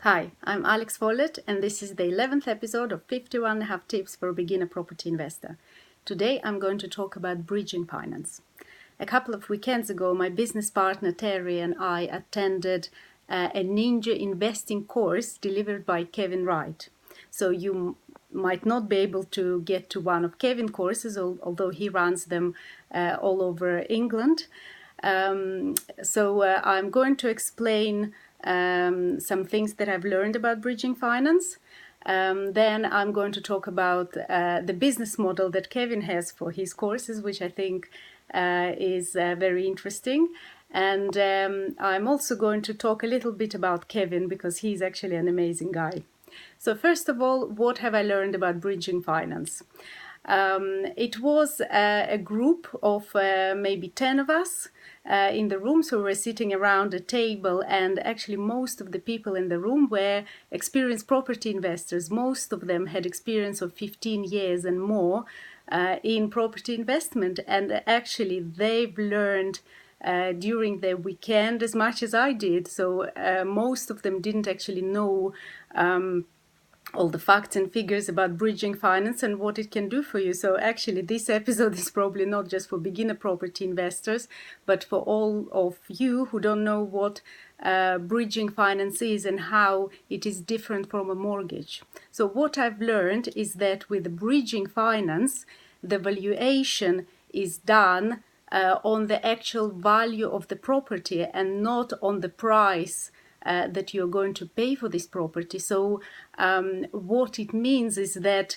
Hi, I'm Alex Follett, and this is the 11th episode of 51.5 Tips for a Beginner Property Investor. Today I'm going to talk about bridging finance. A couple of weekends ago, my business partner Terry and I attended a Ninja investing course delivered by Kevin Wright. So you might not be able to get to one of Kevin's courses, although he runs them all over England. So I'm going to explain some things that I've learned about bridging finance. Then I'm going to talk about the business model that Kevin has for his courses, which I think is very interesting. And I'm also going to talk a little bit about Kevin because he's actually an amazing guy. So first of all, what have I learned about bridging finance? It was a group of maybe 10 of us in the room, so we were sitting around a table, and actually most of the people in the room were experienced property investors. Most of them had experience of 15 years and more in property investment, and actually they've learned during the weekend as much as I did. So most of them didn't actually know all the facts and figures about bridging finance and what it can do for you. So actually this episode is probably not just for beginner property investors, but for all of you who don't know what bridging finance is and how it is different from a mortgage. So what I've learned is that with bridging finance, the valuation is done on the actual value of the property and not on the price that you're going to pay for this property. So what it means is that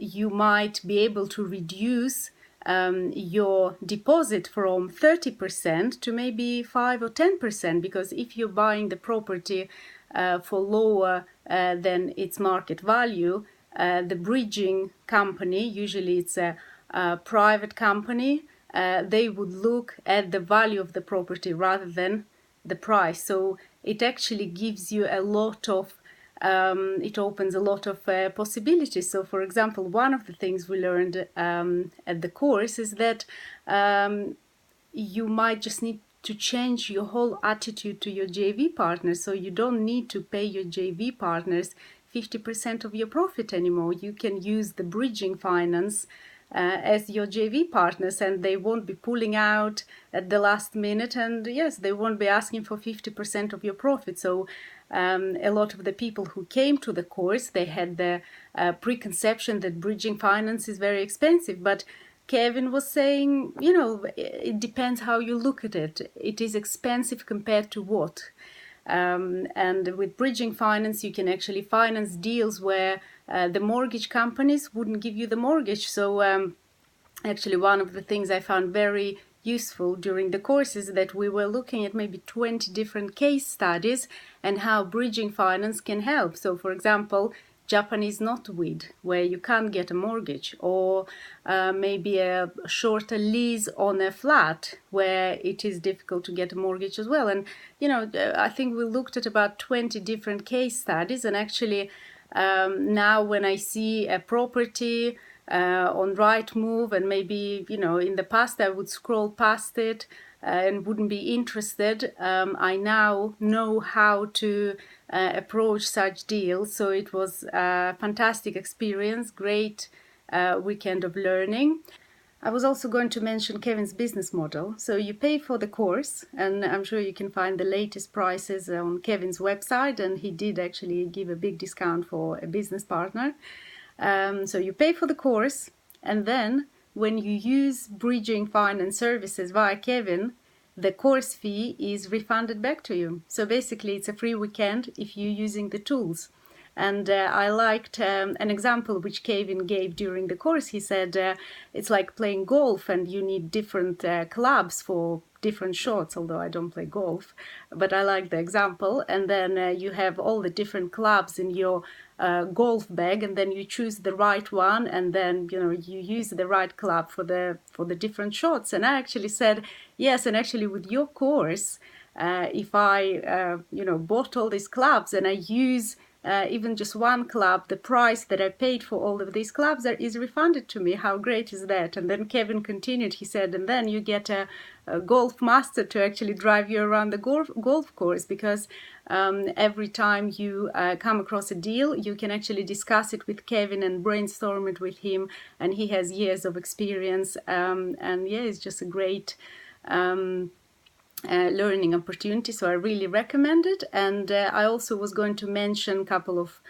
you might be able to reduce your deposit from 30% to maybe 5 or 10%, because if you're buying the property for lower than its market value, the bridging company, usually it's a private company, they would look at the value of the property rather than the price. So it actually gives you a lot of it opens a lot of possibilities. So for example, one of the things we learned at the course is that you might just need to change your whole attitude to your JV partners. So you don't need to pay your JV partners 50% of your profit anymore. You can use the bridging finance as your JV partners, and they won't be pulling out at the last minute, and yes, they won't be asking for 50% of your profit. So a lot of the people who came to the course, they had the preconception that bridging finance is very expensive, but Kevin was saying, it depends how you look at it. It is expensive compared to what? And with bridging finance, you can actually finance deals where the mortgage companies wouldn't give you the mortgage. So actually one of the things I found very useful during the course is that we were looking at maybe 20 different case studies and how bridging finance can help. So for example, Japanese knotweed, where you can't get a mortgage, or maybe a shorter lease on a flat where it is difficult to get a mortgage as well. And I think we looked at about 20 different case studies, and actually now when I see a property on Wright, and maybe in the past I would scroll past it and wouldn't be interested, I now know how to approach such deals. So it was a fantastic experience, great weekend of learning. I was also going to mention Kevin's business model. So you pay for the course, and I'm sure you can find the latest prices on Kevin's website, and he did actually give a big discount for a business partner. So you pay for the course, and then when you use bridging finance services via Kevin, the course fee is refunded back to you. So basically it's a free weekend if you're using the tools. And I liked an example which Kevin gave during the course. He said it's like playing golf, and you need different clubs for different shots, although I don't play golf, but I like the example. And then you have all the different clubs in your golf bag, and then you choose the right one, and then you use the right club for the different shots. And I actually said yes, and actually with your course, if I bought all these clubs and I use even just one club, the price that I paid for all of these clubs is refunded to me. How great is that? And then Kevin continued, he said, and then you get a golf master to actually drive you around the golf course, because every time you come across a deal, you can actually discuss it with Kevin and brainstorm it with him, and he has years of experience, and yeah, it's just a great learning opportunity, so I really recommend it. And I also was going to mention a couple of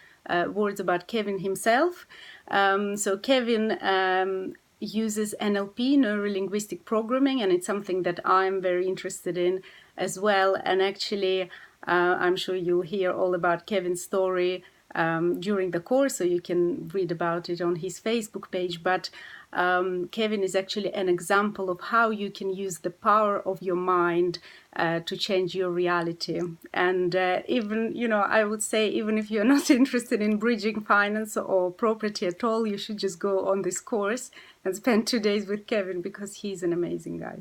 words about Kevin himself. So Kevin uses NLP, neuro-linguistic programming, and it's something that I'm very interested in as well. And actually, I'm sure you'll hear all about Kevin's story during the course, so you can read about it on his Facebook page. But Kevin is actually an example of how you can use the power of your mind to change your reality. And even, you know, I would say, even if you're not interested in bridging finance or property at all, you should just go on this course and spend 2 days with Kevin, because he's an amazing guy.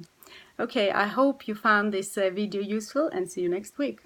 Okay, I hope you found this video useful, and see you next week.